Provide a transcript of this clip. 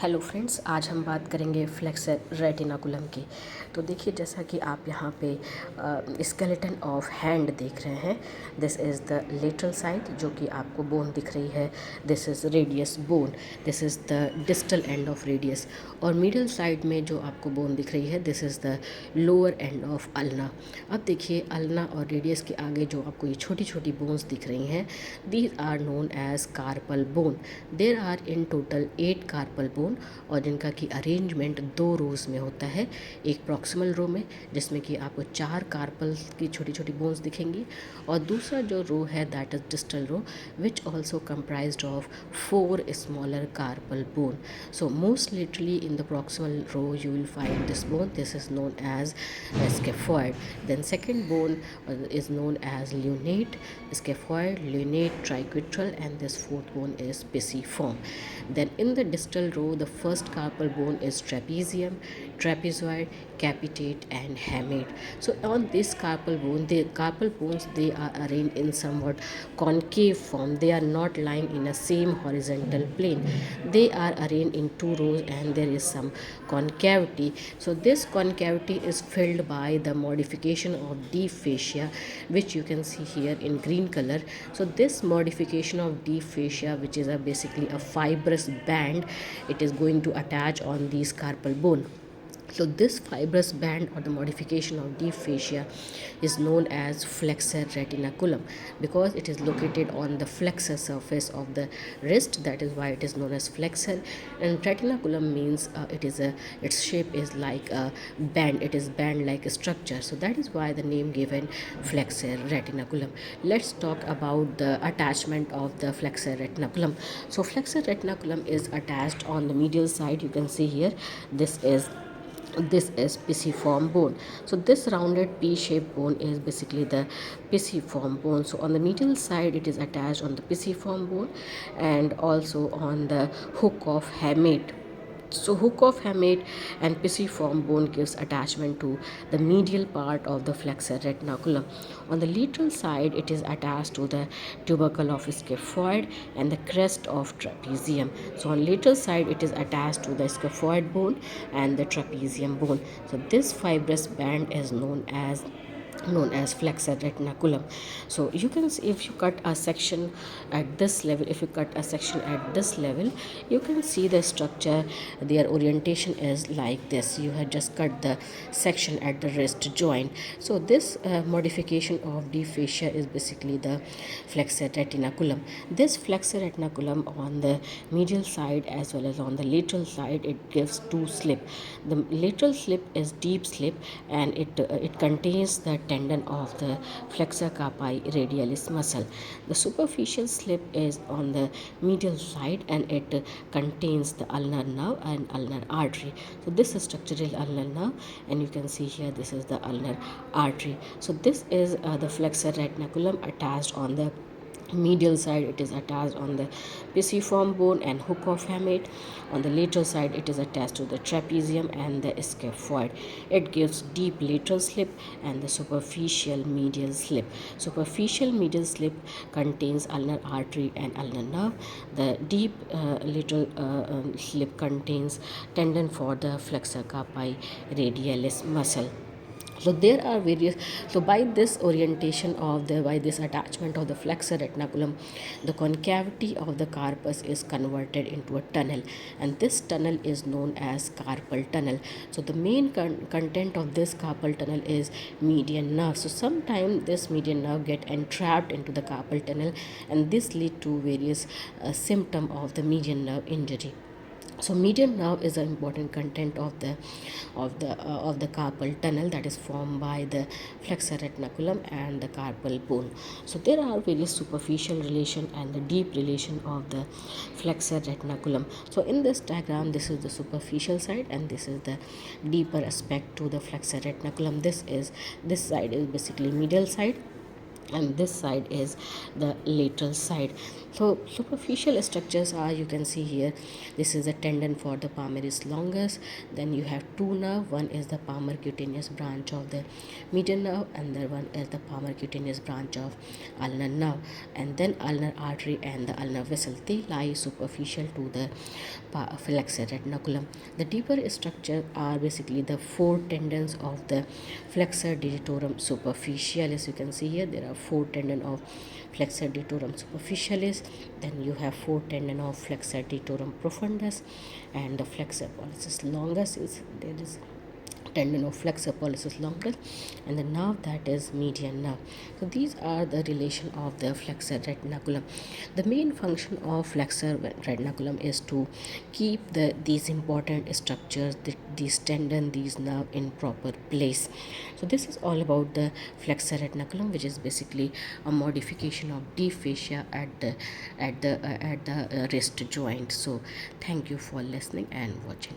Hello friends, आज हम बात करेंगे फ्लेक्सर रेटिनाकुलम की। तो देखिए, जैसा कि आप यहाँ पे स्केलेटन ऑफ हैंड देख रहे हैं। This is the lateral side जो कि आपको बोन दिख रही है। This is radius bone, this is the distal end of radius. और मिडल साइड में जो आपको बोन दिख रही है, this is the lower end of ulna. अब देखिए, अल्ना और रेडियस के आगे जो आपको ये छोटी छोटी बोन्स दिख रही हैं, these are known as carpal bone. There are in total 8 carpal bone और जिनका कि अरेंजमेंट 2 रोज़ में होता है। एक प्रॉक्सिमल रो में जिसमें कि आपको 4 कार्पल की छोटी छोटी बोन्स दिखेंगी, और दूसरा जो रो है that is distal row which also comprised of 4 smaller carpal bone. So most literally in the proximal row you will find this bone. This is known as scaphoid. Then second bone is known as lunate, scaphoid, lunate, triquetral, and this fourth bone is pisiform. Then in the distal row the first carpal bone is trapezium, trapezoid, capitate and hamate. So on this carpal bone, the carpal bones, they are arranged in somewhat concave form. They are not lying in a same horizontal plane. They are arranged in 2 rows and there is some concavity. So this concavity is filled by the modification of deep fascia, which you can see here in green color. So this modification of deep fascia, which is basically a fibrous band, it is going to attach on these carpal bone. So this fibrous band or the modification of deep fascia is known as flexor retinaculum because it is located on the flexor surface of the wrist. That is why it is known as flexor. And retinaculum means its shape is like a band. It is band like a structure. So that is why the name given flexor retinaculum. Let's talk about the attachment of the flexor retinaculum. So flexor retinaculum is attached on the medial side. You can see here this is pisiform bone. So this rounded p-shaped bone is basically the pisiform bone. So on the medial side it is attached on the pisiform bone and also on the hook of hamate. So hook of hamate and pisiform bone gives attachment to the medial part of the flexor retinaculum. On the lateral side, it is attached to the tubercle of scaphoid and the crest of trapezium. So on lateral side, it is attached to the scaphoid bone and the trapezium bone. So this fibrous band is known as flexor retinaculum. So you can see, if you cut a section at this level, you can see the structure. Their orientation is like this. You have just cut the section at the wrist joint. So this modification of deep fascia is basically the flexor retinaculum. This flexor retinaculum on the medial side as well as on the lateral side, it gives 2 slip. The lateral slip is deep slip and it contains the tendon of the flexor carpi radialis muscle. The superficial slip is on the medial side and it contains the ulnar nerve and ulnar artery. So this is structural ulnar nerve and you can see here this is the ulnar artery. So this is the flexor retinaculum attached on the medial side. It is attached on the pisiform bone and hook of hamate. On the lateral side it is attached to the trapezium and the scaphoid. It gives deep lateral slip and the superficial medial slip. Superficial medial slip contains ulnar artery and ulnar nerve. The deep lateral slip contains tendon for the flexor carpi radialis muscle. So there are various. So by this attachment of the flexor retinaculum, the concavity of the carpus is converted into a tunnel, and this tunnel is known as carpal tunnel. So the main content of this carpal tunnel is median nerve. So sometimes this median nerve get entrapped into the carpal tunnel, and this lead to various symptom of the median nerve injury. So median nerve is an important content of the carpal tunnel that is formed by the flexor retinaculum and the carpal bone. So there are various superficial relation and the deep relation of the flexor retinaculum. So in this diagram, this is the superficial side and this is the deeper aspect to the flexor retinaculum. This side is basically medial side and this side is the lateral side. So superficial structures are, you can see here, this is a tendon for the palmaris longus. Then you have two nerve, one is the palmar cutaneous branch of the median nerve, and the one is the palmar cutaneous branch of ulnar nerve. And then ulnar artery and the ulnar vessel, they lie superficial to the flexor retinaculum. The deeper structure are basically the four tendons of the flexor digitorum superficialis. You can see here there are four tendon of flexor digitorum superficialis. Then you have four tendon of flexor digitorum profundus, and the flexor pollicis longus is there is tendon of flexor pollicis longus, and the nerve that is median nerve. So these are the relation of the flexor retinaculum. The main function of flexor retinaculum is to keep these important structures, these tendon, these nerve in proper place. So this is all about the flexor retinaculum, which is basically a modification of deep fascia at the wrist joint. So thank you for listening and watching.